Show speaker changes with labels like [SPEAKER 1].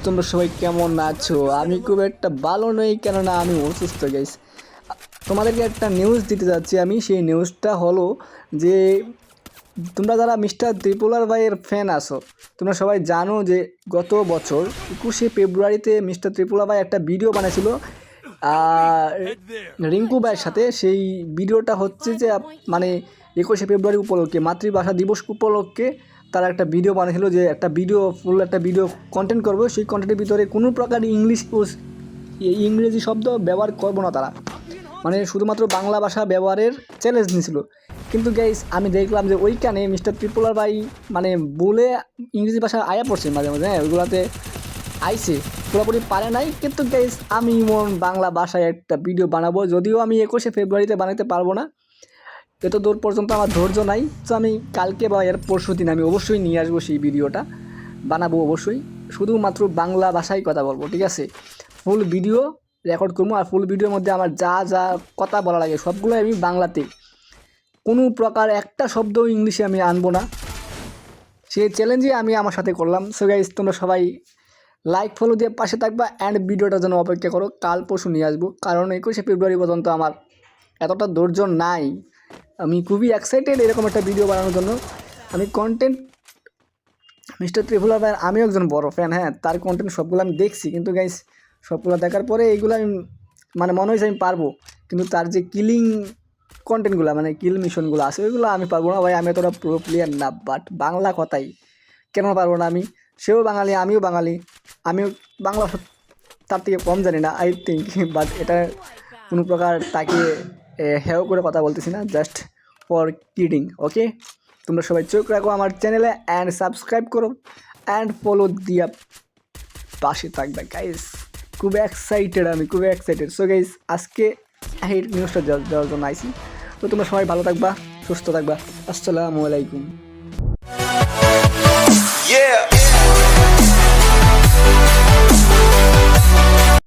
[SPEAKER 1] তোমরা সবাই কেমন আছো? আমি খুব একটা ভালো নই, কেননা আমি অসুস্থ গাইস। তোমাদেরকে একটা নিউজ দিতে যাচ্ছি আমি। সেই নিউজটা হলো যে তোমরা যারা মিস্টার ত্রিপুলার ভাইয়ের ফ্যান আছো, তোমরা সবাই জানো যে গত বছর 21শে ফেব্রুয়ারিতে মিস্টার ত্রিপুলা ভাই একটা ভিডিও বানিয়েছিল রিঙ্কু ভাইয়ের সাথে। সেই ভিডিওটা হচ্ছে যে মানে 21শে ফেব্রুয়ারি উপলক্ষে, মাতৃভাষা দিবস উপলক্ষে তারা একটা ভিডিও বানিয়েছিল, যে একটা ভিডিও ফুল একটা ভিডিও কন্টেন্ট করবো। সেই কন্টেন্টের ভিতরে কোনো প্রকার ইংরেজি শব্দ ব্যবহার করবো না তারা, মানে শুধুমাত্র বাংলা ভাষা ব্যবহারের চ্যালেঞ্জ নিয়েছিল। কিন্তু গাইস আমি দেখলাম যে ওইখানে মিস্টার ত্রিপুলার ভাই মানে বলে ইংরেজি ভাষা আয়া পড়ছে মাঝে মাঝে, হ্যাঁ ওইগুলাতে আইসে, পুরোপুরি পারে নাই। কিন্তু গাইস আমি মন বাংলা ভাষায় একটা ভিডিও বানাবো, যদিও আমি 21শে ফেব্রুয়ারিতে বানাতে পারবো না, এত দূর পর্যন্ত আমার ধৈর্য নাই। তো আমি কালকে বা এর পরশু দিন আমি অবশ্যই নিয়ে আসবো সেই ভিডিওটা, বানাবো অবশ্যই। শুধুমাত্র বাংলা ভাষায় কথা বলবো, ঠিক আছে? ফুল ভিডিও রেকর্ড করবো, আর ফুল ভিডিওর মধ্যে আমার যা যা কথা বলা লাগে সবগুলো আমি বাংলাতে, কোনো প্রকার একটা শব্দ ইংলিশে আমি আনবো না। সেই চ্যালেঞ্জে আমি আমার সাথে করলাম। সো গাইস তোমরা সবাই লাইক ফলো দিয়ে পাশে থাকবা, অ্যান্ড ভিডিওটার জন্য অপেক্ষা করো, কাল পরশু নিয়ে আসবো। কারণ 21শে ফেব্রুয়ারি পর্যন্ত আমার এতটা ধৈর্য নাই। আমি খুবই এক্সাইটেড এরকম একটা ভিডিও বানানোর জন্য। আমি কন্টেন্ট মিস্টার ত্রিপুলা ভাইয়ের আমিও একজন বড় ফ্যান, হ্যাঁ তার কন্টেন্ট সবগুলো আমি দেখছি, কিন্তু গাইস সবগুলো দেখার পরে এইগুলো আমি মানে মনে হয়েছে আমি পারবো, কিন্তু তার যে কিলিং কন্টেন্টগুলো মানে কিল মিশনগুলো আছে ওইগুলো আমি পারবো না ভাই। আমি এতটা প্রো প্লেয়ার না, বাট বাংলা কথাই কেন পারবো না আমি? সেও বাঙালি, আমিও বাঙালি, আমিও বাংলা তার থেকে কম জানি না আই থিঙ্ক। বাট এটা কোনো প্রকার তাকে হেও করে কথা বলতেছি না, জাস্ট ফর কিডিং, ওকে? তোমরা সবাই চোখ রাখো আমার চ্যানেলে, অ্যান্ড সাবস্ক্রাইব করো, অ্যান্ড ফলো দিয়া পাশে থাকবে গাইস। খুব এক্সাইটেড, আমি খুব এক্সাইটেড। সো গাইস আজকে এই নিউজটা দেওয়ার জন্য আইসি। তো তোমরা সবাই ভালো থাকবা, সুস্থ থাকবা। আসসালামু আলাইকুম।